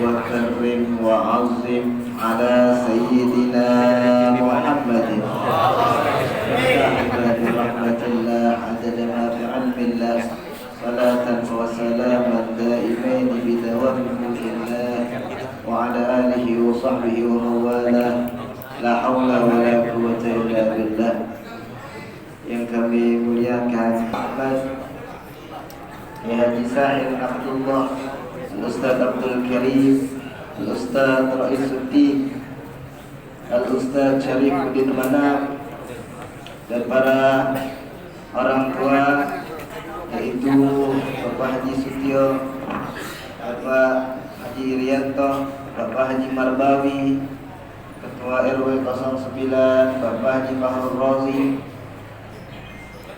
وكرم وعظم على سيدنا محمد عباد رحمة الله عدد ما في علم الله صلاة وسلاما دائمين بدوام ملك الله وعلى آله وصحبه ومن والاه لا حول ولا قوة إلا بالله. Yang kami muliakan Ahmad Haji Sahir Abdullah, Al-Ustaz Abdul Karim, Al-Ustaz Raisuddin, Al-Ustaz Syarifuddin Manam, dan para orang tua yaitu Bapak Haji Sutio, Bapak Haji Irianto, Bapak Haji Marbawi, Ketua RW 09 Bapak Haji Fahrul Rozi,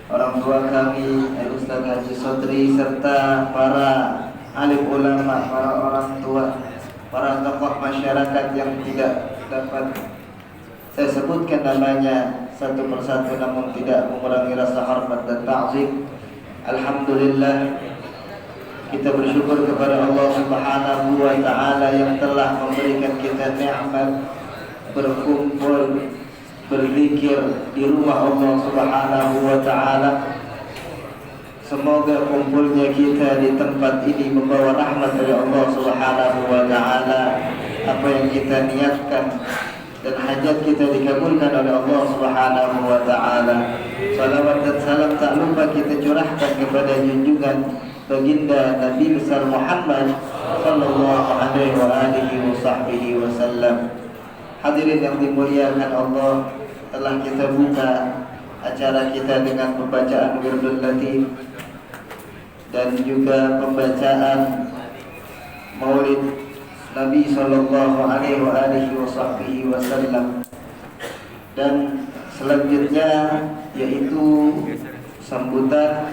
orang tua kami Al-Ustaz Haji Sodri, serta para alim ulama, para orang tua, para tokoh masyarakat yang tidak dapat saya sebutkan namanya satu persatu, namun tidak mengurangi rasa hormat dan ta'zim. Alhamdulillah, kita bersyukur kepada Allah Subhanahu wa Ta'ala yang telah memberikan kita nikmat berkumpul berzikir di rumah Allah Subhanahu wa Ta'ala. Semoga kumpulnya kita di tempat ini membawa rahmat dari Allah Subhanahu wa Ta'ala. Apa yang kita niatkan dan hajat kita dikabulkan oleh Allah Subhanahu wa Ta'ala. Salawat dan salam tak lupa kita curahkan kepada junjungan baginda Nabi besar Muhammad sallallahu alaihi wasallam. Hadirin yang dimuliakan Allah, telah kita buka acara kita dengan pembacaan Wirdul Latif dan juga pembacaan Maulid Nabi sallallahu alaihi wasallam, dan selanjutnya yaitu sambutan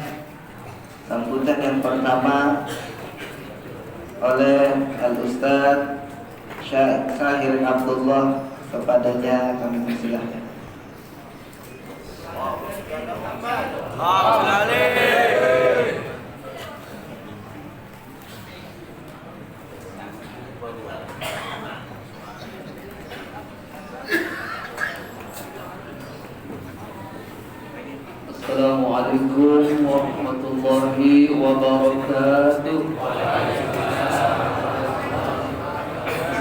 yang pertama oleh Al-Ustaz Sahir Abdullah. Kepadanya kami persilahkan. Assalamualaikum warahmatullahi wabarakatuh.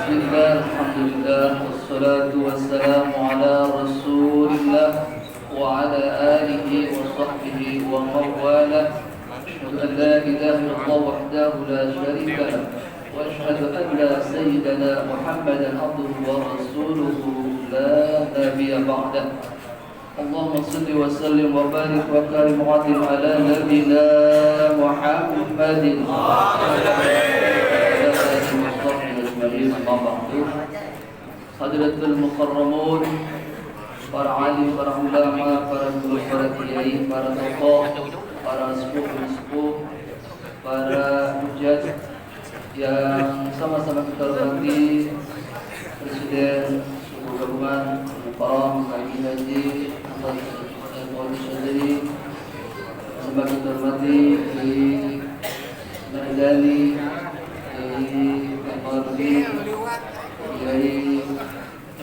Bismillah, alhamdulillah, wassalatu wassalamu ala rasulillah wa ala alihi wa sahbihi wa mawala. Asyhadu an la ilaha illallah wahdahu la syarika lah, wa asyhadu anna sayyidana Muhammadan abduhu wa rasuluhu la nabiyya ba'dah. Allahumma salli wa sallim wa barik wa karim wa adim ala nabina Muhammadin wa ala alihi wa sahbihi ajma'in. Amma ba'du. Hadratul mukarramun, para alim, para ulama, para guru, para kiai, para tokoh, para sepuh, para hujjah yang sama-sama kita hormati, Presiden Suku Gabungan Mukarram Haji Haji Wali Syadri, sama kita hormati di Mardani, di Al-Mardi, Kiai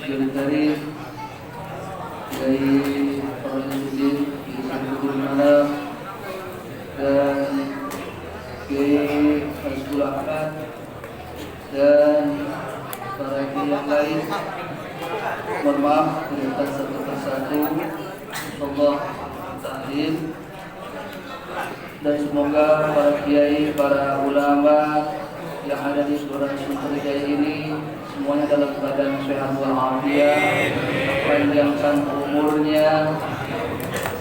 Abdul Karim, Kiai Raisuddin, Kiai Syarifuddin Manam, dan Kiai Fazlul Ahmad, dan para kiai yang lain. Mohon maaf perintah satu persatu. Allah ta'lim, dan semoga para kiai, para ulama yang ada di Kelurahan Sunterjaya ini semuanya dalam keadaan sehat walafiat, panjangkan umurnya,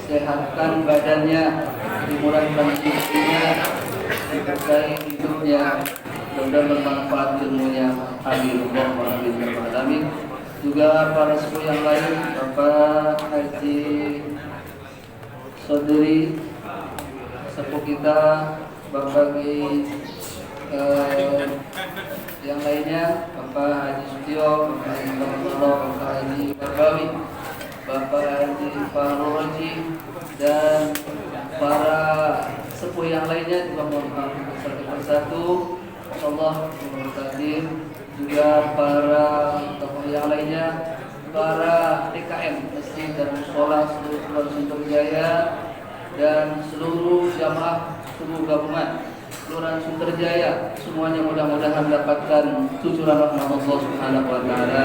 sehatkan badannya, dimurahkan rezekinya, diberkahi hidupnya, dan bermanfaat ilmunya. Amin Allahumma amin. Juga para sepuh yang lain, Bapak Haji Sodri, sepuh kita, Bapak yang lainnya, Bapak Haji Sutio, Bapak Haji Marbawi, Bapak Haji Marbawi, Bapak Haji Fahrul Rozi, dan para sepuh yang lainnya juga mohon maaf satu persatu. insyaallah berkati juga para tokoh yang lainnya, para DKM Masjid dan Mushola seluruh Kelurahan Sunterjaya dan seluruh jamaah seluruh gabungan Kelurahan Sunterjaya, semuanya mudah-mudahan mendapatkan cucuran rahmat Allah Subhanahu wa taala.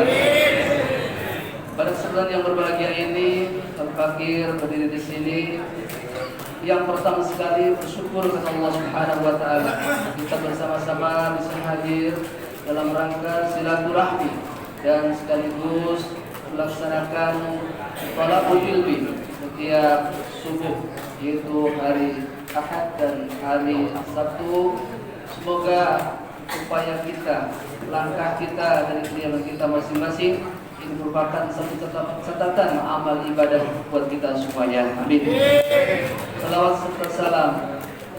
Pada kesempatan yang berbahagia ini, Al-Fakir berdiri di sini. Yang pertama sekali bersyukur kepada Allah Subhanahu wa taala. Kita bersama-sama bisa hadir dalam rangka silaturahmi dan sekaligus melaksanakan thalabul ilmi setiap subuh, yaitu hari Ahad dan hari Sabtu. Semoga upaya kita, langkah kita dari kediaman kita masing-masing ini merupakan satu catatan amal ibadah buat kita semuanya. Amin. Salawat serta salam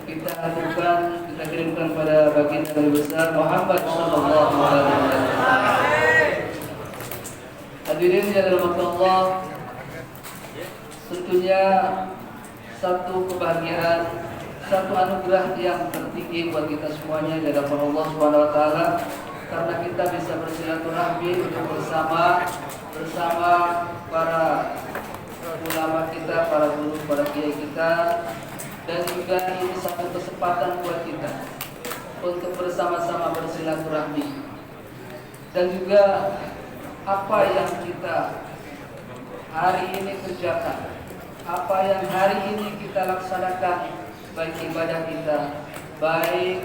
kita haturkan, kita kirimkan pada baginda Nabi besar Muhammad sallallahu alaihi wasallam. Hadirin yang dirahmati Allah, tentunya satu kebahagiaan, satu anugerah yang tertinggi buat kita semuanya dari Allah Subhanahu wa taala, karena kita bisa bersilaturahmi bersama para ulama kita, para guru, para kiai kita, dan juga ini satu kesempatan buat kita untuk bersama-sama bersilaturahmi. Dan juga apa yang kita hari ini kerjakan, apa yang hari ini kita laksanakan, baik ibadah kita, baik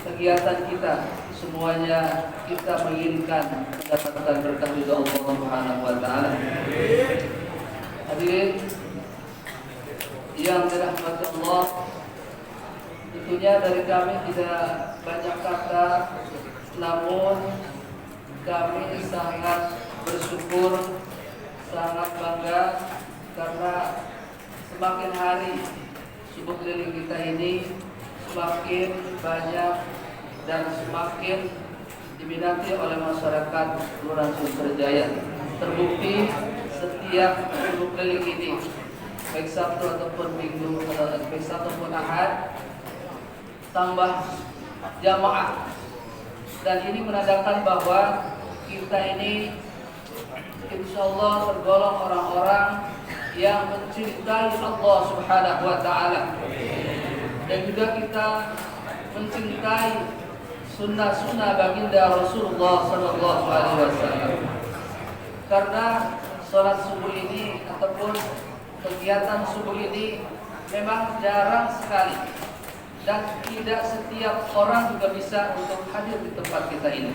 kegiatan kita, semuanya kita menginginkan mendapatkan berkah dari Allah Subhanahu wa taala. Hadirin yang dirahmati Allah, tentunya dari kami tidak banyak kata, namun kami sangat bersyukur, sangat bangga karena semakin hari subuh keliling kita ini semakin banyak dan semakin diminati oleh masyarakat Kelurahan Sunterjaya. Terbukti setiap subuh keliling ini, baik Sabtu ataupun Minggu, baik Sabtu ataupun Ahad, tambah jamaah. Dan ini menandakan bahwa kita ini insya Allah tergolong orang-orang yang mencintai Allah Subhanahu wa taala, dan juga kita mencintai sunnah-sunnah baginda Rasulullah sallallahu alaihi wasallam. Karena sholat subuh ini ataupun kegiatan subuh ini memang jarang sekali, dan tidak setiap orang juga bisa untuk hadir di tempat kita ini.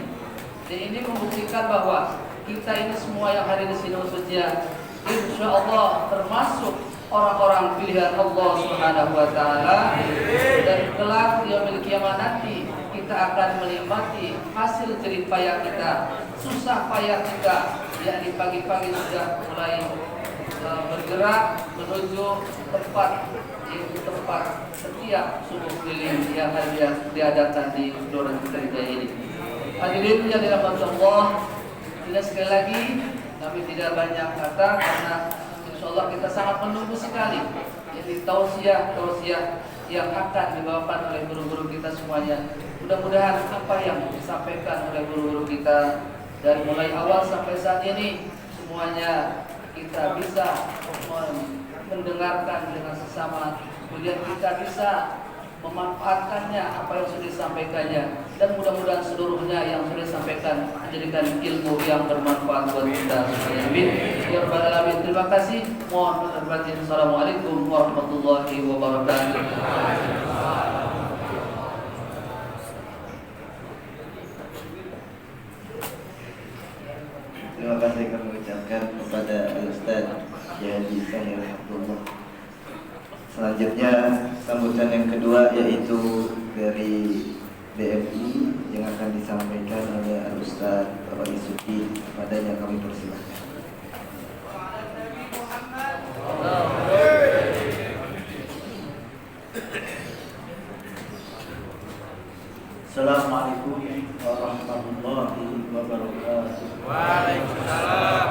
Dan ini membuktikan bahwa kita ini semua yang hadir di sini khususnya insya Allah termasuk orang-orang pilihan Allah Subhanahu wa taala, dan kelak di yaumil qiyamah nanti kita akan menikmati hasil jerih payah kita, susah payah kita, yakni pagi-pagi sudah mulai bergerak menuju tempat, yaitu tempat setiap subuh keliling yang diadakan di Kelurahan Sunterjaya ini. Hadirin yang dirahmati Allah, tidak sekali lagi kami tidak banyak kata karena insyaallah kita sangat menunggu sekali jadi tausiah yang akan dibawakan oleh guru-guru kita semuanya. Mudah-mudahan apa yang disampaikan oleh guru-guru kita dari mulai awal sampai saat ini semuanya kita bisa mendengarkan dengan sesama, kemudian kita bisa memanfaatkannya apa yang sudah disampaikannya, dan mudah-mudahan seluruhnya yang sudah disampaikan menjadikan ilmu yang bermanfaat buat kita. Amin ya rabbal alamin. Terima kasih. Mohon maaf. Assalamualaikum warahmatullahi wabarakatuh. Terima kasih kami ucapkan kepada Al-Ustaz Haji Sahir Abdullah. Selanjutnya sambutan yang kedua yaitu dari BMI yang akan disampaikan oleh Al-Ustaz Roy Suki. Kepadanya kami persilakan. Assalamualaikum warahmatullahi wabarakatuh. Waalaikumsalam.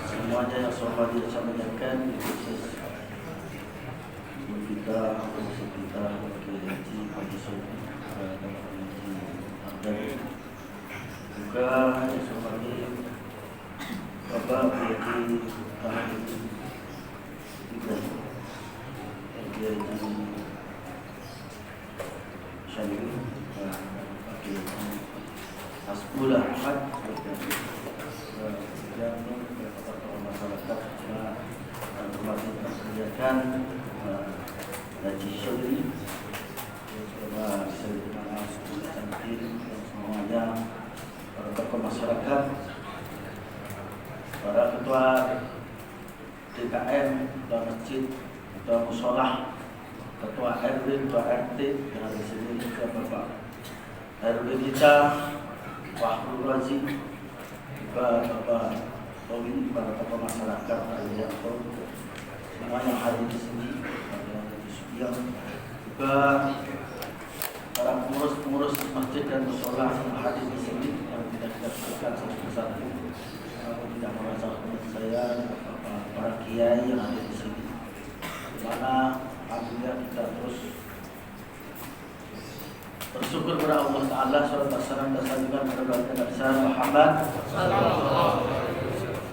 Semuanya yang saya sampaikan khusus kita, khusus kita, bagi haji, bagi sunnah, dan bagi ini pakai asbula Ahmad dan tokoh masyarakat termasuk kegiatan Haji Syodri bersama Sayyidina Cantik dan semuanya para tokoh masyarakat, para ketua DKM, ketua masjid, ketua musolah, ketua RW, ketua RT yang ada di sini, juga Bapak RW kita Wahrul Razi, juga Bapak Towi, para tokoh masyarakat, semua yang hadir di sini, juga para pengurus-pengurus masjid dan musola yang hadir di sini yang tidak kita sebutkan satu-satu, tidak merasa saya, para kiai yang ada di sini, di mana alhamdulillah kita terus bersyukur kepada Allah Taala, salat wassalam dan salam kepada Nabi Muhammad sallallahu alaihi wasallam.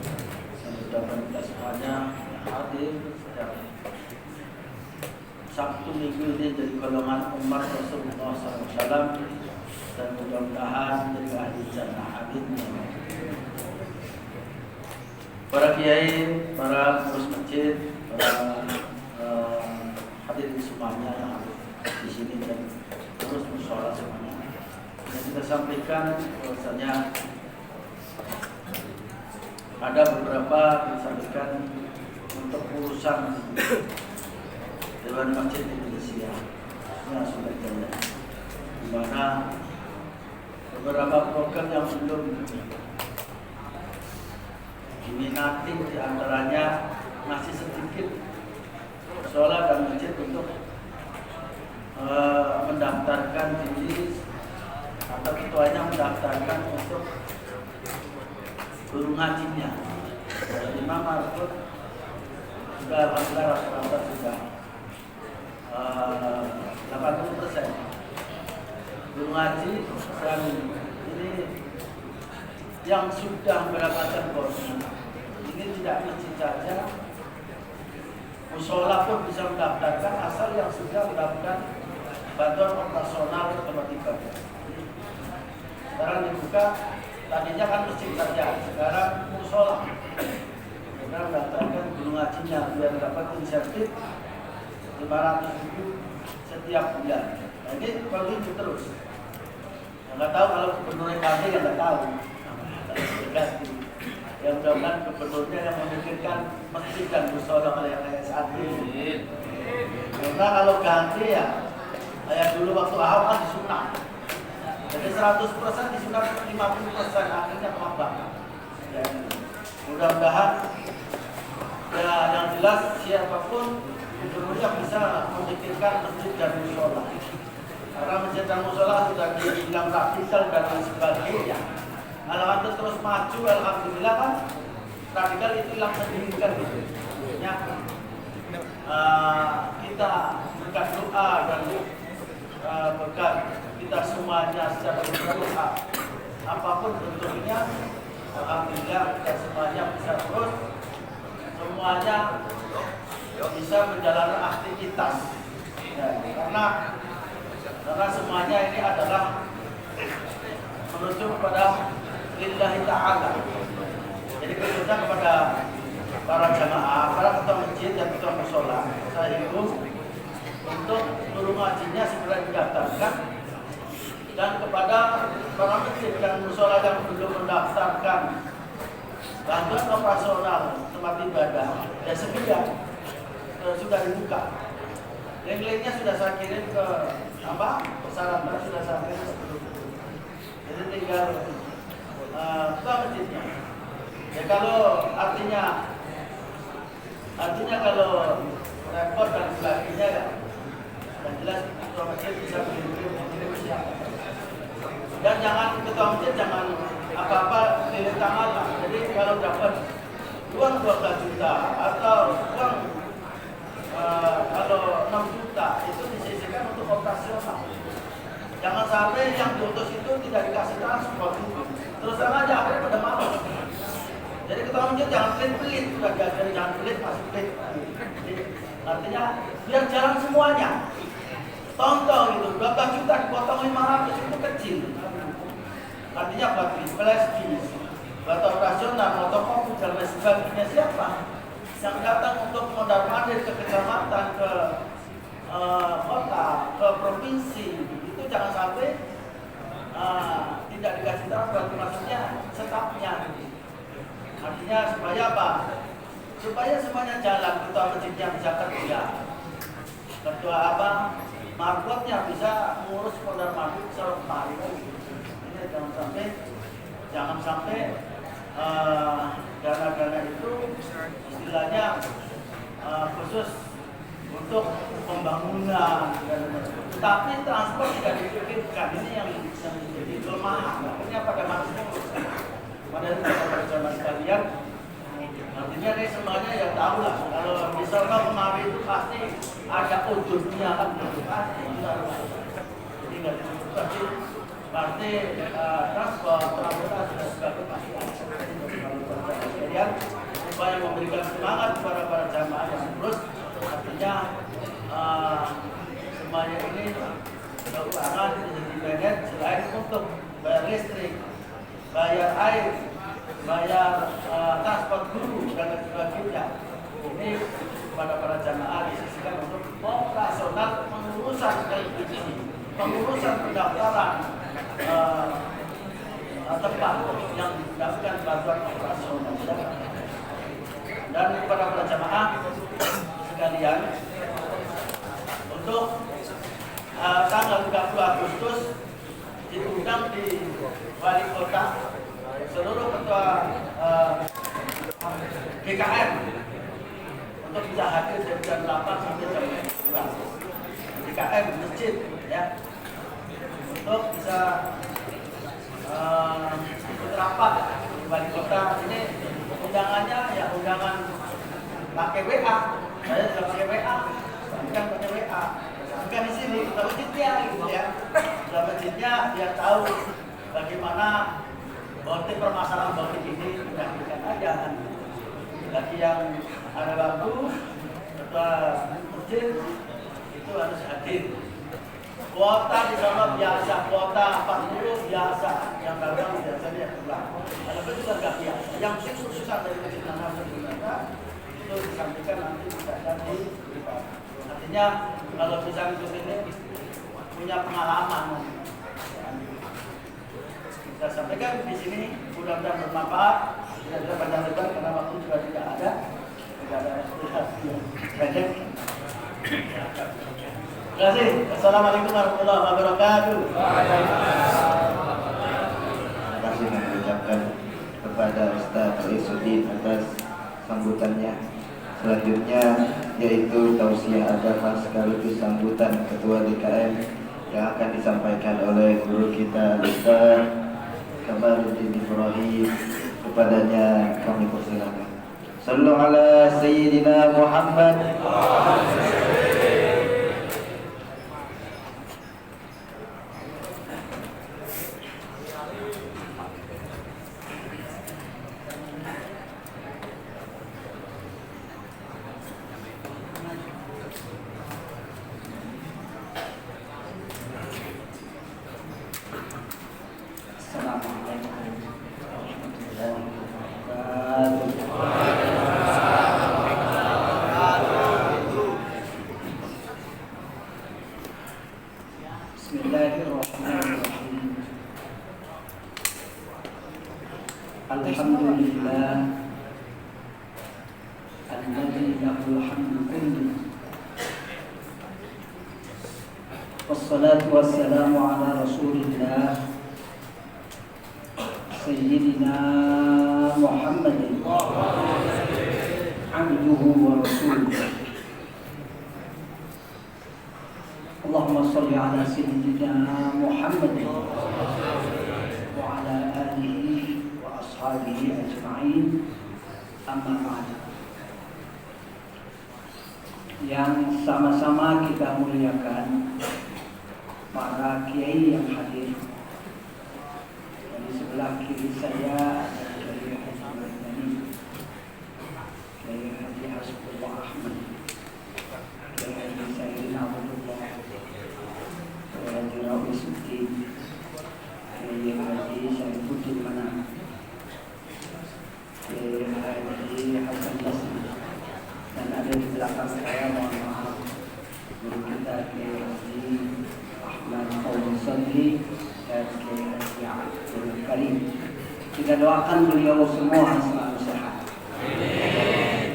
Mudah-mudahan kita semuanya yang hadir setiap Sabtu minggu ini jadi golongan umat Rasulullah SAW, dan mudah-mudahan jadi ahli jannah. Amin. Para kiai, para pengurus masjid, para hadirin semuanya yang ada di sini dan terus musola semuanya. Yang kita sampaikan bahwasanya ada beberapa disampaikan untuk urusan Dewan Masjid Indonesia yang sudah jalan, di mana beberapa program yang belum diminati, diantaranya masih sedikit musola dan masjid untuk mendaftarkan diri atau ketuanya mendaftarkan untuk guru ngajinya. 5 Maret sudah alhamdulillah rata-rata sudah 80% guru ngaji, dan ini yang sudah mendapatkan kursi ini tidak masjid saja, musola pun bisa mendaftarkan asal yang sudah mendapatkan bantuan operasional tempat ibadah. Sekarang dibuka, tadinya kan masjid saja, sekarang musola. Kita mendaftarkan guru ngajinya biar dapat insentif 500.000 setiap bulan. Nah, ini perlu terus. Yang nggak tahu kalau gubernurnya kami yang nggak tahu. Yang mudah-mudahan gubernurnya yang memikirkan masjid dan musola kayak saat ini. Karena kalau ganti ya, kayak dulu waktu Ahok kan disunat. Jadi 100% disunat, 50% akhirnya mabak. Ya, mudah-mudahan ya yang jelas siapapun gubernurnya bisa memikirkan masjid dan musola. Karena masjid dan musola sudah dibilang radikal dan lain sebagainya. Kalau itu terus maju, alhamdulillah kan radikal itu hilang sendiri kan gitu. Ya, kita berkat doa dan berkat kita semuanya secara berdoa apapun bentuknya, alhamdulillah kita semuanya bisa terus semuanya bisa menjalankan aktivitas. Ya, karena semuanya ini adalah menuju kepada lillahi ta'ala. Jadi khususnya kepada para jamaah, para ketua masjid dan ketua musola, saya himbau untuk guru ngajinya segera didaftarkan, dan kepada para masjid dan musola yang belum mendaftarkan bantuan operasional tempat ibadah, ya segera sudah dibuka. Link-linknya sudah saya kirim ke persyaratan sudah saya kirim sebelumnya. Jadi tinggal ketua masjidnya. Ya kalau artinya kalau repot dan sebagainya ya, dan jelas ketua masjid bisa mengirim siapa. Dan jangan ketua masjid jangan apa-apa lilit tangan lah. Jadi kalau dapat uang 12 juta atau uang kalau 6 juta itu disisihkan untuk operasional. Jangan sampai yang diutus itu tidak dikasih transport itu. Terus sama aja akhirnya pada malas. Jadi ketua masjid jangan pelit-pelit, sudah diajari jangan pelit masih pelit. Jadi, artinya biar jalan semuanya. Contoh itu 12 juta dipotong 500 itu kecil. Artinya bagi flash disk, batu operasional, fotokopi dan lain sebagainya siapa yang datang untuk mondar-mandir ke kecamatan, ke kota, ke provinsi, itu jangan sampai tidak dikasih transfer, maksudnya stafnya. Artinya supaya apa? Supaya semuanya jalan, ketua masjidnya bisa kerja, ketua apa? Markotnya bisa mengurus mondar-mandir secara kemarin. Ini jangan sampai dana-dana itu istilahnya khusus untuk pembangunan, tapi transport tidak dipikirkan. Ini yang menjadi kelemahan. Akhirnya pada masuk pada zaman sekalian. Artinya ini semuanya ya tahu lah. Kalau misalnya kemarin itu pasti ada ujungnya kan, pasti. Jadi nggak pasti transport, transportasi dan sebagainya pasti ada. Kemudian supaya memberikan semangat kepada para jamaah yang terus, artinya semuanya ini keuangan menjadi manage selain untuk bayar listrik, bayar air, bayar transport guru dan sebagainya. Ini kepada para jamaah disisikan untuk operasional pengurusan LPG, pengurusan pendaftaran tempat yang mendapatkan bantuan operasional. Dan kepada para jamaah sekalian, untuk tanggal 30 Agustus diundang di Wali Kota seluruh ketua GKM untuk bisa hadir dari jam 8 sampai jam 12. GKM masjid ya, untuk bisa ikut rapat di Wali Kota. Ini undangannya ya undangan pakai WA. Saya juga pakai WA, bukan pakai WA. Bukan di sini, kita masjidnya gitu ya. Kita masjidnya biar tahu bagaimana motif permasalahan motif ini dihapuskan aja kan. Bagi yang ada waktu, ketua masjid itu harus hadir. Kuota di sana biasa, kuota 40 biasa, yang dagang biasanya pulang. Ada juga nggak biasa. Yang susah dari masjid itu disampaikan nanti bisa jadi. Artinya kalau bisa ikut ini punya pengalaman. Kita sampaikan di sini mudah-mudahan bermanfaat. Tidak panjang lebar karena waktu juga tidak ada. Tidak ada banyak. Terima kasih. Assalamualaikum warahmatullahi wabarakatuh. Terima kasih mengucapkan kepada Ustaz Isuddin atas sambutannya. Selanjutnya yaitu tausiah agama sekaligus sambutan Ketua DKM yang akan disampaikan oleh guru kita Ustaz Kamaluddin Ibrahim. Kepadanya kami persilakan. Sallu ala Sayyidina Muhammad. Bismillahirrahmanirrahim. Alhamdulillah alladzi lahul hamdu kullu. Wassalatu wassalamu ala Rasulillah Sayyidina Muhammadin abduhu wa rasuluh. Allahumma salli ala Sayyidina Muhammadin wa ala alihi wa ashabihi ajma'in. Amma ba'd. Yang sama-sama kita muliakan para kiai yang hadir. Di sebelah kiri saya ada Kiai Haji Mardani, Kiai Haji Hasbullah Ahmad, Kiai Haji Sayyidina Abdullah, dan Kiai Haji Abdul Karim. Kita doakan beliau semua selalu sehat.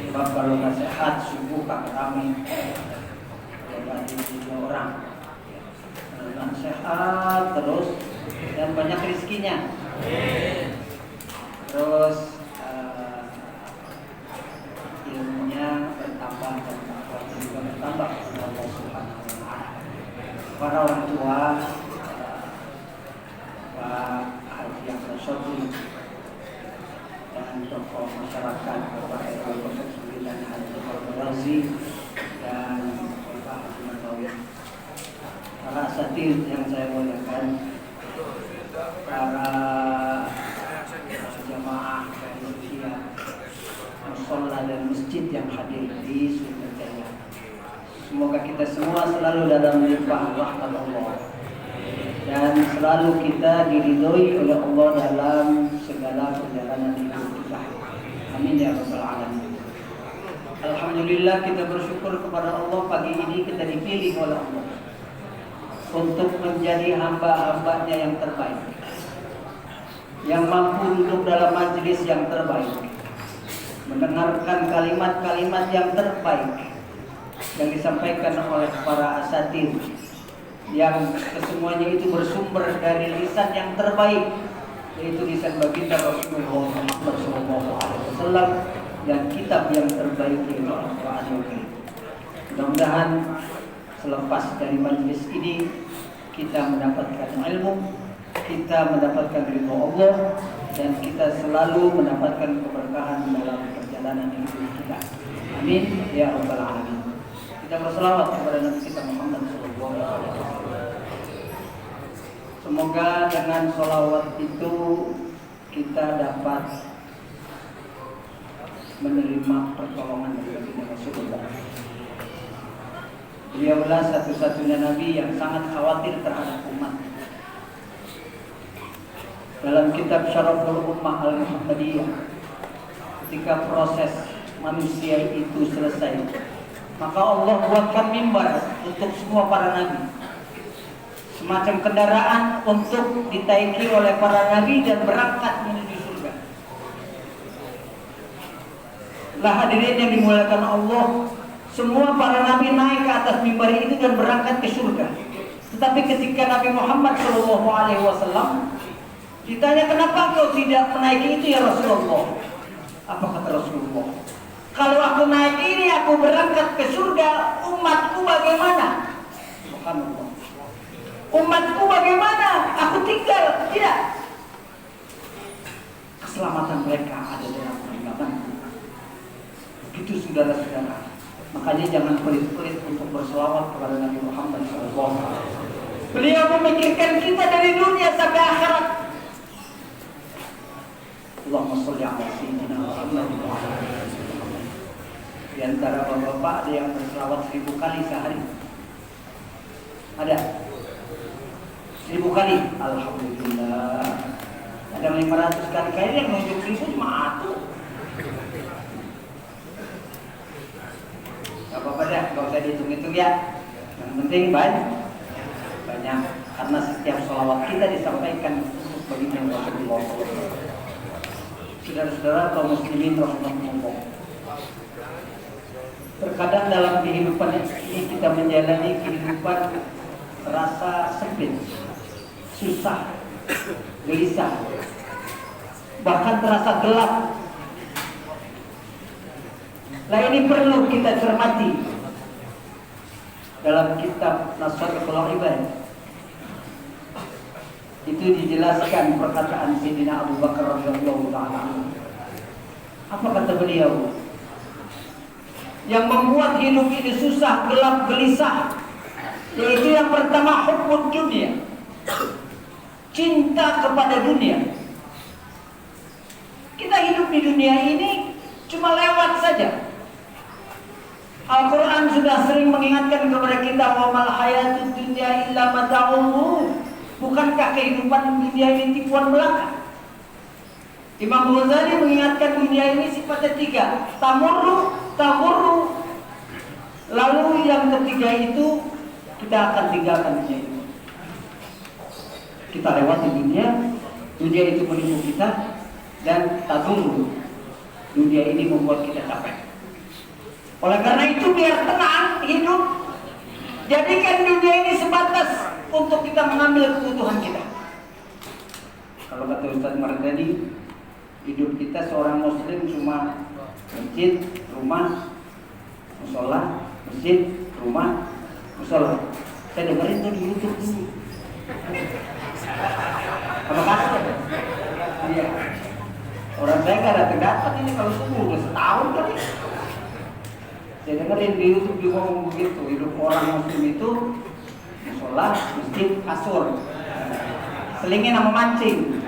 Sebab kalau nggak sehat, subuh kakak kami lebat 7 orang. Kalau sehat terus dan banyak rezekinya. Terus ilmunya bertambah dan juga bertambah kepada Allah Subhanahu wa Ta'ala. Para orang tua, Pak Haji Ahmad Sodri dan tokoh masyarakat Bapak RW 09 Haji Abdul Razi dan Bapak Haji Matawi, para asatidz yang saya muliakan, para jamaah dari usia musola dan masjid yang hadir di Sumatera. Semoga kita semua selalu dalam limpahan rahmat Allah dan selalu kita diridhoi oleh Allah dalam segala perjalanan hidup kita. Amin ya rabbal alamin. Alhamdulillah, kita bersyukur kepada Allah pagi ini kita dipilih oleh Allah untuk menjadi hamba-hambanya yang terbaik, yang mampu duduk dalam majelis yang terbaik, mendengarkan kalimat-kalimat yang terbaik yang disampaikan oleh para asatidz, yang kesemuanya itu bersumber dari lisan yang terbaik, yaitu lisan baginda Rasulullah Muhammad SAW dan kitab yang terbaik yaitu Al-Quranul Karim. Mudah-mudahan selepas dari majelis ini kita mendapatkan ilmu, kita mendapatkan ridho Allah, dan kita selalu mendapatkan keberkahan dalam perjalanan hidup kita. Amin ya rabbal alamin. Kita berselawat kepada Nabi kita Muhammad SAW. Semoga dengan sholawat itu kita dapat menerima pertolongan dari Rasulullah. Beliaulah satu-satunya Nabi yang sangat khawatir terhadap umat. Dalam kitab Syaraful Ummah Al-Muhammadiyah, ketika proses manusia itu selesai, maka Allah buatkan mimbar untuk semua para nabi, semacam kendaraan untuk ditaiki oleh para nabi dan berangkat menuju surga. Lah hadirin yang dimuliakan Allah, semua para nabi naik ke atas mimbar itu dan berangkat ke surga. Tetapi ketika Nabi Muhammad SAW ditanya, kenapa kau tidak menaiki itu ya Rasulullah? Apa kata Rasulullah? Kalau aku naik ini, aku berangkat ke surga, umatku bagaimana? Subhanallah. Umatku bagaimana? Aku tinggal, tidak. Keselamatan mereka ada dalam genggamanku. Begitu saudara-saudara. Makanya jangan pelit-pelit untuk berselawat kepada Nabi Muhammad SAW. Beliau memikirkan kita dari dunia sampai akhirat. Allahumma sholli ala sayyidina Muhammad wa ala alihi wasallam. Di antara bapak-bapak ada yang berselawat 1000 kali sehari. Ada 1000 kali. Alhamdulillah. Ada 500 kali. Kayaknya yang nunjuk 1000 cuma aku. Gak apa-apa dah, gak usah dihitung-hitung ya. Yang penting banyak. Karena setiap sholawat kita disampaikan untuk baginda Rasulullah SAW. Saudara-saudara kaum muslimin rahimahumullah. Terkadang dalam kehidupan ini kita menjalani kehidupan terasa sempit, susah, gelisah, bahkan terasa gelap. Nah, ini perlu kita cermati. Dalam kitab Nasrul Ibad itu dijelaskan perkataan Sayyidina Abu Bakar radhiyallahu ta'ala. Apa kata beliau? Yang membuat hidup ini susah, gelap, gelisah, yaitu yang pertama hubbud dunia, cinta kepada dunia. Kita hidup di dunia ini cuma lewat saja. Al-Quran sudah sering mengingatkan kepada kita, wa mal hayatud dunya illa mata'ul ghurur. Bukankah kehidupan dunia ini tipuan belaka? Imam Ghazali mengingatkan dunia ini sifatnya 3, tamurru, tamurru. Lalu yang ketiga itu kita akan tinggalkan dunia ini. kita lewati dunia itu menipu kita, dan tadung dunia ini membuat kita capek. Oleh karena itu biar tenang hidup, jadikan dunia ini sebatas untuk kita mengambil kebutuhan kita. Kalau kata Ustaz Mardani, hidup kita seorang muslim cuma masjid, rumah, musola, masjid, rumah, musola. Saya dengerin tuh di YouTube dulu. Apa kata? Iya. Orang saya nggak datang ini kalau subuh udah setahun kali. Saya dengerin di YouTube juga ngomong begitu. Hidup orang muslim itu musola, masjid, kasur, selingin sama mancing.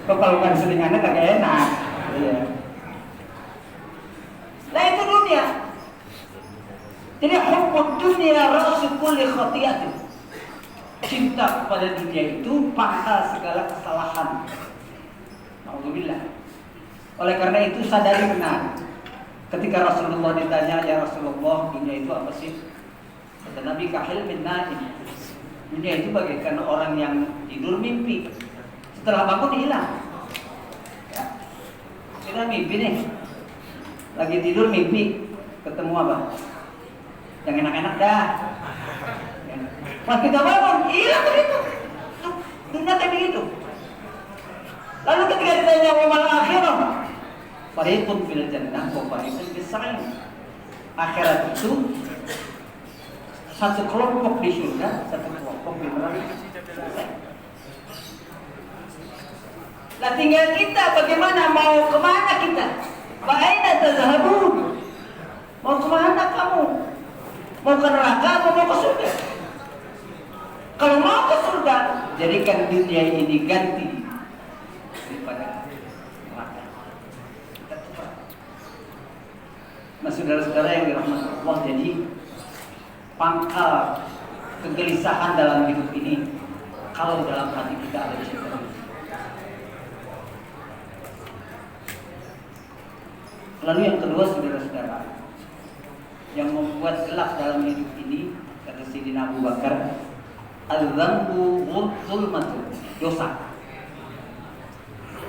Kalau bukan selingannya kagak enak. Iya. Nah itu dunia. Jadi hubbud dunia ra'su kulli khati'atin. Cinta kepada dunia itu pangkal segala kesalahan. Alhamdulillah. Oleh karena itu sadari benar. Ketika Rasulullah ditanya, ya Rasulullah, dunia itu apa sih? Kata Nabi, kahil min naim. Dunia itu bagaikan orang yang tidur mimpi. Setelah bangun hilang. Ya. Kita mimpi nih. Lagi tidur mimpi. Ketemu apa? Yang enak-enak dah. Ya. Pas kita bangun, hilang begitu. Dunia kayak begitu. Lalu ketika ditanya wa mal akhirah, fariqun fil jannah wa fariqun fis sa'ir. Akhirat itu satu kelompok di surga, satu kelompok di neraka. Nah tinggal kita bagaimana, mau kemana kita? Ba'aina tazhabun? Mau kemana kamu? Mau ke neraka atau mau ke surga? Kalau mau ke surga, jadikan dunia ini ganti daripada neraka. Nah saudara-saudara yang dirahmati Allah, jadi pangkal kegelisahan dalam hidup ini kalau dalam hati kita ada cinta. Lalu yang kedua, saudara-saudara, yang membuat gelap dalam hidup ini, kata Sayyidina Abu Bakar, al-dzambu zulmatun, dosa.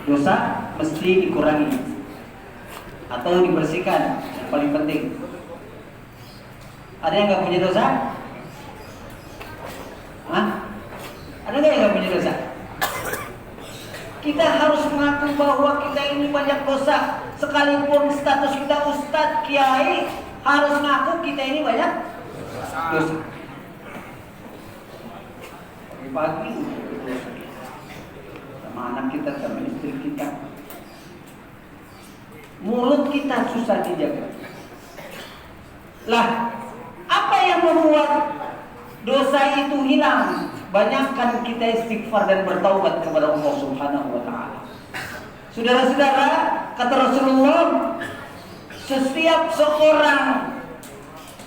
Dosa mesti dikurangi atau dibersihkan, yang paling penting. Ada yang nggak punya dosa? Hah? Ada nggak yang nggak punya dosa? Kita harus mengaku bahwa kita ini banyak dosa. Sekalipun status kita ustadz, kiai, harus ngaku kita ini banyak dosa. Pagi-pagi sama anak kita, sama istri kita. Mulut kita susah dijaga. Lah, apa yang membuat dosa itu hilang? Banyakkan kita istighfar dan bertaubat kepada Allah Subhanahu wa ta'ala. Saudara-saudara, kata Rasulullah, setiap seorang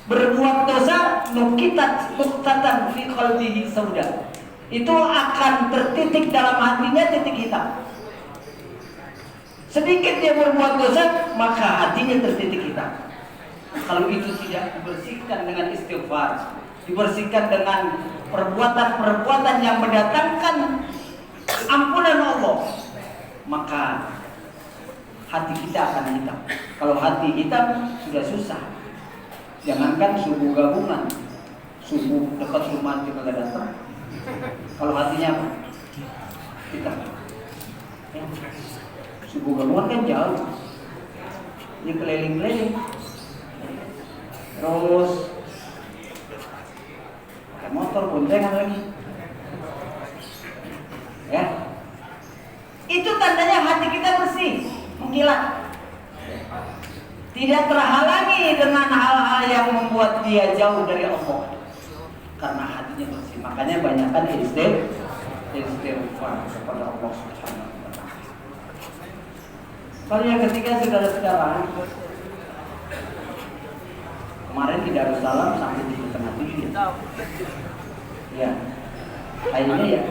berbuat dosa, nuktatan fi qalbihi sauda. Itu akan tertitik dalam hatinya titik hitam. Sedikit dia berbuat dosa, maka hatinya tertitik hitam. Kalau itu tidak dibersihkan dengan istighfar, dibersihkan dengan perbuatan-perbuatan yang mendatangkan ampunan Allah, maka hati kita akan hitam. Kalau hati hitam sudah susah. Jangankan subuh gabungan, subuh dekat rumah kita nggak datang. Kalau hatinya hitam, ya. Subuh gabungan kan jauh, ini keliling-keliling, terus pakai motor boncengan lagi, ya. Itu tandanya hati kita bersih, mengkilat, tidak terhalangi dengan hal-hal yang membuat dia jauh dari Allah, karena hatinya bersih. Makanya banyakkan istighfar kepada Allah Subhanahu wa ta'ala. Lalu yang ketiga, saudara-saudara, kemarin di Darussalam sampai di tengah TV. Ya, akhirnya ya.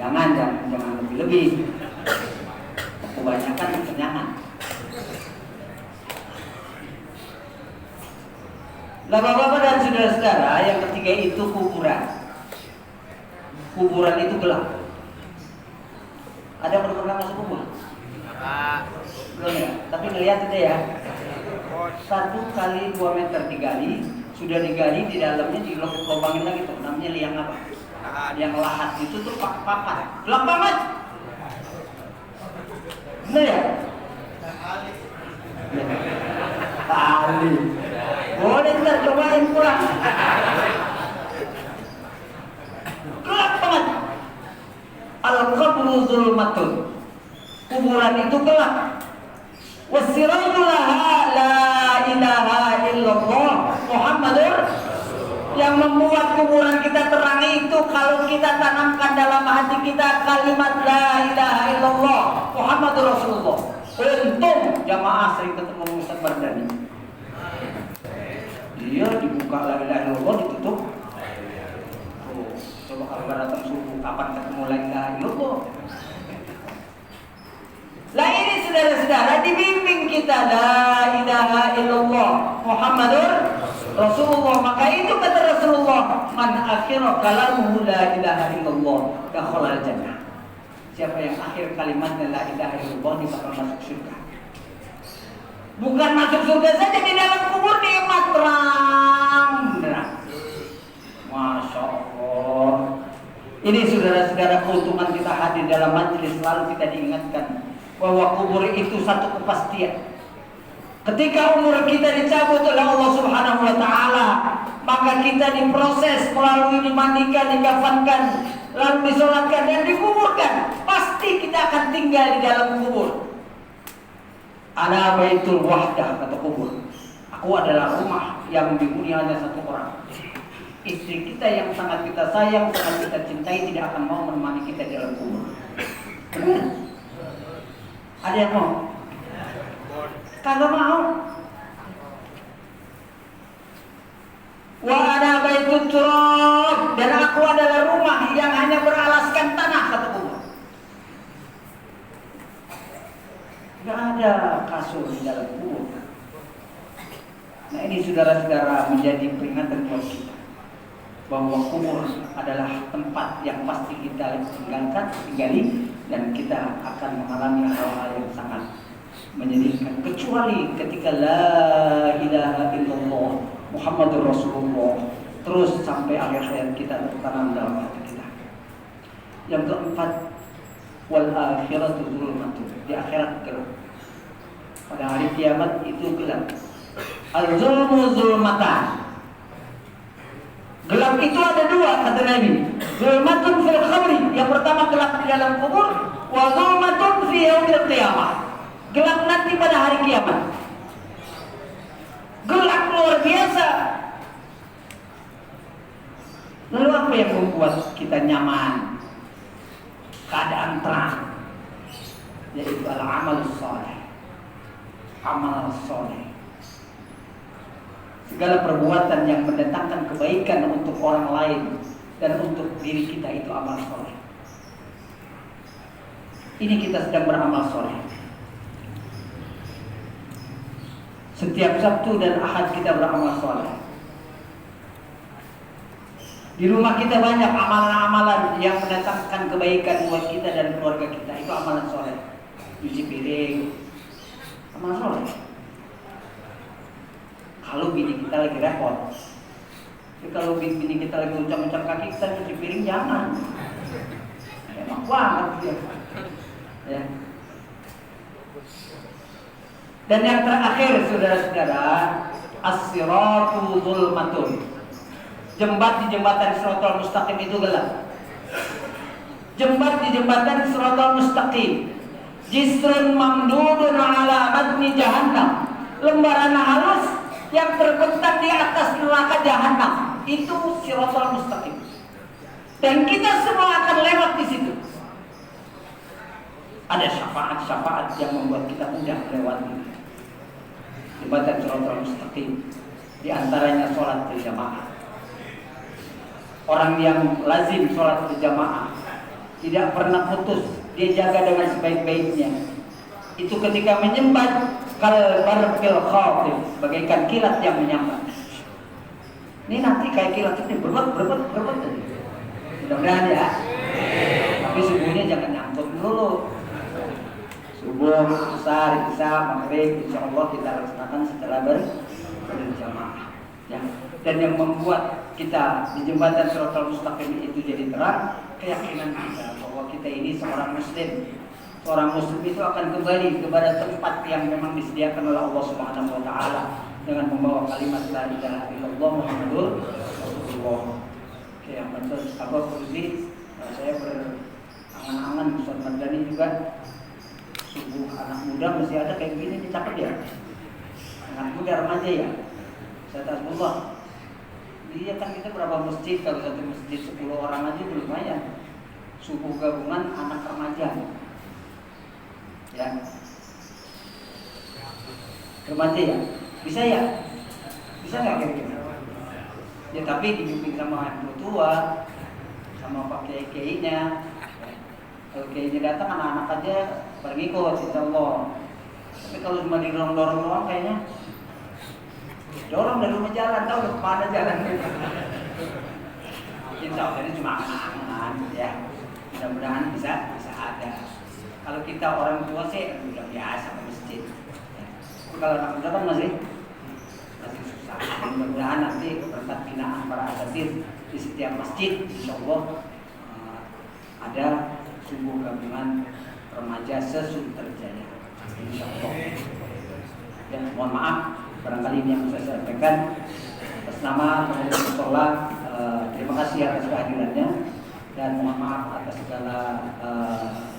Jangan lebih-lebih. Kebanyakan kenyangan. Bapak-bapak dan saudara-saudara, yang ketiga itu kuburan. Kuburan itu gelap. Ada yang pernah masuk kubur? Belum ya? Tapi ngelihat itu ya. 1 kali 2 meter digali, sudah digali di dalamnya dilobangin lagi tuh. Namanya liang apa? Yang lahat itu tuh papat. Gelap banget. Benar ya? Tali. Boleh ntar cobain pulang. Gelap banget. Al-qabru zulmatun. Kuburan itu gelap. Wasirajulaha la ilaha illallah Muhammadur. Yang membuat kuburan kita terangi itu kalau kita tanamkan dalam hati kita kalimat la ilaha illallah Muhammadur Rasulullah. Untung jamaah sering ketemu Ustaz Mardani. Dia dibuka la ilaha illallah, ditutup. Oh, coba kalau datang subuh kapan ketemu la ilaha illallah? Lah ini saudara-saudara dibimbing kita la ilaha illallah Muhammadur Rasulullah. Maka itu kata Rasulullah, man akhira kalamuhu la ilaha illallah dakhala jannah. Siapa yang akhir kalimatnya la ilaha illallah dia bakal masuk surga. Bukan masuk surga saja, di dalam kubur nikmat terang. Masya Allah. Ini saudara-saudara keuntungan kita hadir dalam majelis, selalu kita diingatkan bahwa kubur itu satu kepastian. Ketika umur kita dicabut oleh Allah Subhanahu wa taala, maka kita diproses melalui dimandikan, dikafankan, lalu disolatkan dan dikuburkan. Pasti kita akan tinggal di dalam kubur. Ana baitul wahdah, kata kubur. Aku adalah rumah yang dihuni hanya satu orang. Istri kita yang sangat kita sayang, sangat kita cintai tidak akan mau menemani kita di dalam kubur. Ada yang mau? Kagak mau. Wa ana baitut turab, dan aku adalah rumah yang hanya beralaskan tanah, kata kubur. Gak ada kasur di dalam kubur. Nah ini saudara-saudara menjadi peringatan buat kita bahwa kubur adalah tempat yang pasti kita tinggali, dan kita akan mengalami hal-hal yang sangat menyedihkan, kecuali ketika la ilaha illallah Muhammadur Rasulullah terus sampai akhir hayat kita tertanam dalam hati kita. Yang keempat, wal akhiratu zulmatun, di akhirat gelap. Pada hari kiamat itu gelap. Al-zulmu zulmatan. Gelap itu ada dua, kata Nabi. Zulmatun fil khabri, yang pertama gelap di dalam kubur, wa zulmatun fi yaumil qiyamah. Gelap nanti pada hari kiamat. Gelap luar biasa. Lalu apa yang membuat kita nyaman? Keadaan terang, yaitu al-amal saleh. Amal saleh. Segala perbuatan yang mendatangkan kebaikan untuk orang lain dan untuk diri kita itu amal soleh. Ini kita sedang beramal soleh. Setiap Sabtu dan Ahad kita beramal soleh. Di rumah kita banyak amalan-amalan yang mendatangkan kebaikan buat kita dan keluarga kita. Itu amalan soleh. Cuci piring, amal soleh. Kalau bini kita lagi repot, tapi kalau bini kita lagi uncang-uncang kaki, kita cuci piring jangan. Enak banget dia. Ya. Dan yang terakhir saudara-saudara, as-siratu zulmatun. Di jembatan Siratal Mustaqim itu gelap. Di jembatan Siratal Mustaqim, jisrun mamdudun ala matni jahannam. Lembaran halus yang terbentang di atas neraka jahanam, itu Siratal Mustaqim. Dan kita semua akan lewat di situ. Ada syafaat-syafaat yang membuat kita mudah melewati jembatan Siratal Mustaqim. Di antaranya sholat berjamaah. Orang yang lazim sholat berjamaah tidak pernah putus, dia jaga dengan sebaik-baiknya. Itu ketika menyembat kalbarqil khatib, bagaikan kilat yang menyambar. Ini nanti kayak kilat ini berbet tadi. Mudah-mudahan ya. Tapi subuhnya jangan nyangkut dulu. Subuh, asar, isya, maghrib, insya Allah kita laksanakan secara berjamaah. Ya. Dan yang membuat kita di jembatan Shiratal Mustaqim itu jadi terang, keyakinan kita bahwa kita ini seorang Muslim. Seorang Muslim itu akan kembali kepada tempat yang memang disediakan oleh Allah Subhanahu Wa Taala dengan membawa kalimat la ilaha illallah Muhammadur Rasulullah. Oke, yang betul apa kursi saya berangan-angan Ustaz Mardani juga subuh anak muda mesti ada kayak gini dicatat ya. Anak muda remaja ya. Ustaz Abdullah. Iya kan kita berapa masjid, kalau satu masjid 10 orang aja lumayan. Subuh gabungan anak remaja. Ya. Remaja ya. Bisa ya? Bisa nggak kira-kira? Ya tapi dibimbing sama yang tua, sama pak kiai-kiainya. Kalau kiainya datang anak-anak aja pergi ikut, insya Allah. Tapi kalau cuma didorong-dorong doang kayaknya dorong dari rumah jalan, tahu ke mana jalannya. Insya Allah ini cuma angan-angan ya. Mudah-mudahan bisa ada. Kalau kita orang tua sih udah biasa ke masjid. Ya. Kalau anak muda kan masih susah. Mudah-mudahan nanti berkat binaan para asatidz di setiap masjid, insya Allah ada subuh gabungan remaja sesunterjaya. Insya Allah. Ya, mohon maaf, barangkali ini yang saya sampaikan atas nama pengurus musola. Terima kasih atas kehadirannya dan mohon maaf atas segala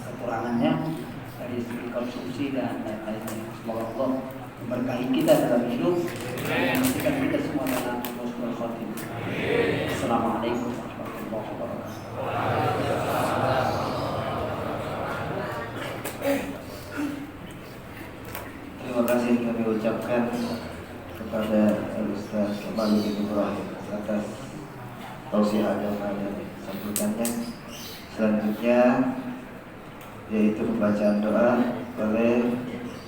kekurangannya dari segi konsumsi dan lain-lainnya. Semoga Allah memberkahi kita dalam hidup dan memastikan kita semua dalam husnul khotimah. Assalamualaikum warahmatullahi wabarakatuh. Terima kasih kami ucapkan kepada Ustaz Kamaluddin Ibrahim atas tausiah agama dan sambutannya. Selanjutnya yaitu pembacaan doa oleh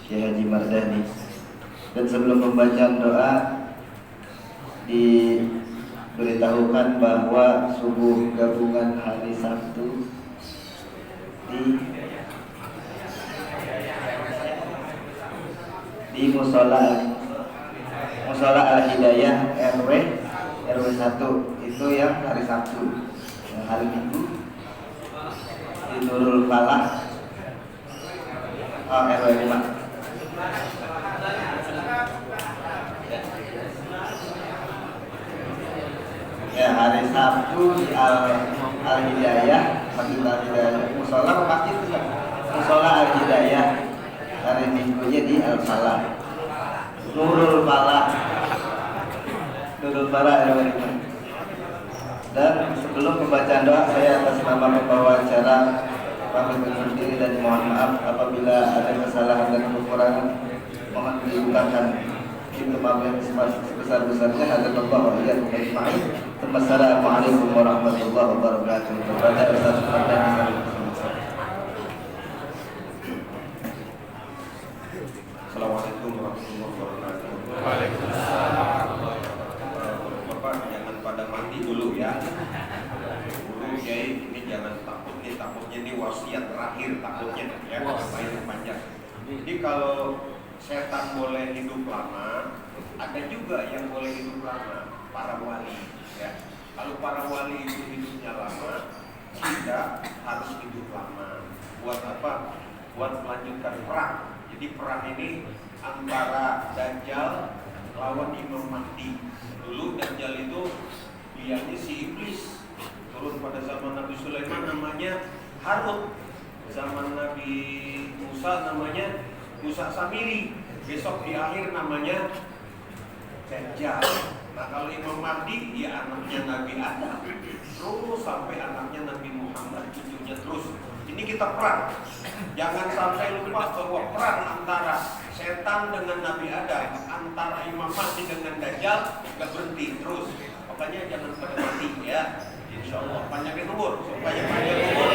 Syekh Haji Mardani. Dan sebelum pembacaan doa diberitahukan bahwa subuh gabungan hari Sabtu di musola Al-Hidayah RW 1 itu yang hari Sabtu. Yang hari Minggu di Nurul Falah RW 5. Ya, hari Sabtu di Al-Hidayah, Masjid Al-Hidayah, musola masjid itu kan? Musola Al-Hidayah. Hari Minggunya di Al-Falah, Nurul Falah RW 5. Dan sebelum pembacaan doa, saya atas nama pembawa acara pamit undur diri dan mohon maaf apabila ada kesalahan dan kekurangan. Mohon dibukakan pintu maaf yang sebesar-besarnya. Hadanallahu wa iyyakum ajma'in. Wassalamualaikum warahmatullahi wabarakatuh. Kepada Ustaz Mardani. Assalamualaikum warahmatullahi wabarakatuh. Waalaikumsalam. Bapak jangan pada mandi dulu ya. Dulu Kiai ini jangan takut nih, takutnya ini wasiat terakhir takutnya ya. Baik panjang. Jadi kalau setan boleh hidup lama, ada juga yang boleh hidup lama, para wali ya. Kalau para wali itu hidupnya lama, kita harus hidup lama. Buat apa? Buat melanjutkan perang. Jadi perang ini antara Dajjal lawan Imam Mahdi. Dulu Dajjal itu dia si iblis, turun pada zaman Nabi Sulaiman namanya Harut, zaman Nabi Musa namanya Musa Samiri, besok di akhir namanya Dajjal. Nah kalau Imam Mahdi dia anaknya Nabi Adam, terus sampai anaknya Nabi Muhammad, cucunya terus. Ini kita perang. Jangan sampai lupa bahwa perang antara setan dengan Nabi Adam, antara Imam Mahdi dengan Dajjal gak berhenti terus. Makanya jangan pada mati ya. Insya Allah panjangin umur, supaya panjang umur.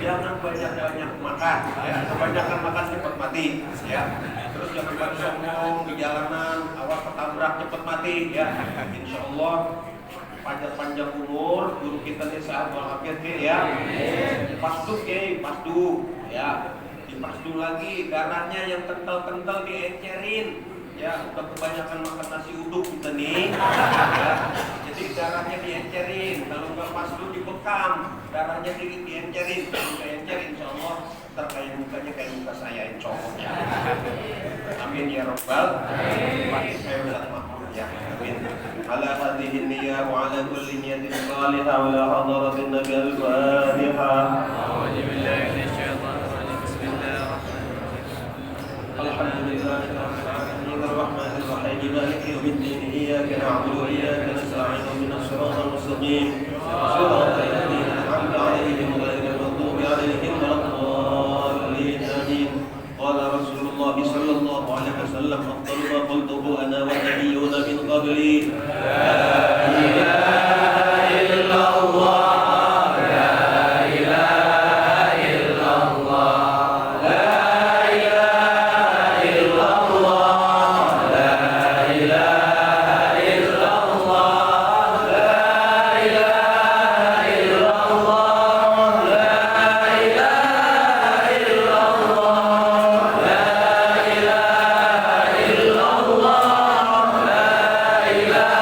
Jangan banyak makan, ya. Kebanyakan makan cepat mati, ya. Terus jangan sombong di jalanan, awas ketabrak cepat mati, ya. Insya Allah panjang umur, guru kita nih sehat walafiat ya. Pastu ya. Dipastu lagi, darahnya yang kental-kental diencerin. Ya, udah kebanyakan makan nasi uduk kita nih. Ya. Jadi darahnya diencerin, kalau nggak pastu dibekam, darahnya dikit diencerin. Kalau nggak encerin, insya Allah ntar kayak mukanya kayak muka saya yang cowok ya. Amin ya Rabbal. Alamin. Saya Ustaz Mahmud ya. Amin. Ala hadhihi niyyah wa ala kulli niyatin salihah wa la hadaratin nabi al-fatihah. A'udzu billahi minasyaitonir rajim. Bismillahirrahmanirrahim. Alhamdulillahirabbil alamin arrahmanir rahim maliki yaumiddin iyyaka na'budu wa iyyaka nasta'in ihdinas siratal mustaqim siratal ladzina an'amta 'alaihim ghairil maghdubi 'alaihim waladdallin. Amin. Qala Rasulullah sallallahu alaihi wasallam afdalu ma qultuhu ana wan nabiyyuna min qabli la ilaha illallah. La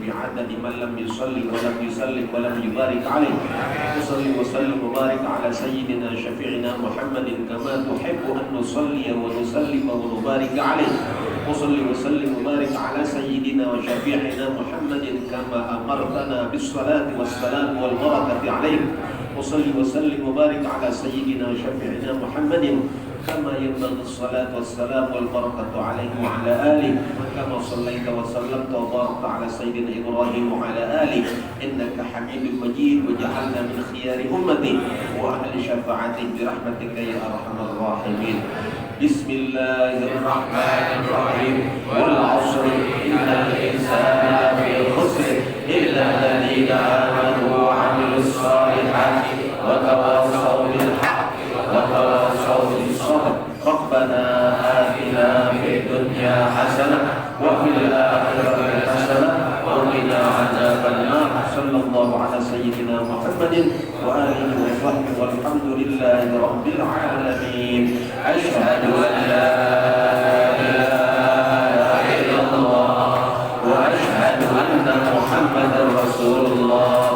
بعدد من لم يصلي ولم يسلم ولم يبارك عليه وصلي وسلم وبارك على سيدنا شفيعنا محمد كما تحب أن نصلي ونسلم ونبارك عليه وصلي وسلم وبارك على سيدنا وشفيعنا محمد كما أمرتنا بالصلاة والسلام والبركة عليه وصلي وسلم وبارك على سيدنا وشفيعنا محمد كما ينبغي الصلاة والسلام والبركة عليه وعلى آله كما صليت وسلمت وباركت على سيدنا إبراهيم وعلى آله إنك حميد مجيد وجعلنا من خيار أمتي وأهل شفاعته برحمتك يا أرحم الراحمين. بسم الله الرحمن الرحيم والعصر إن الإنسان لفي خسر إلا الذين آمنوا وعملوا الصالحات وتواصوا بالحق وتواصوا بالصبر. ربنا آتنا في الدنيا حسنة وفي الآخرة حسنة وقنا عذاب النار. صلى الله على سيدنا محمد وآله وصحبه والحمد لله رب العالمين. أشهد أن لا إله إلا الله وأشهد أن محمدا رسول الله.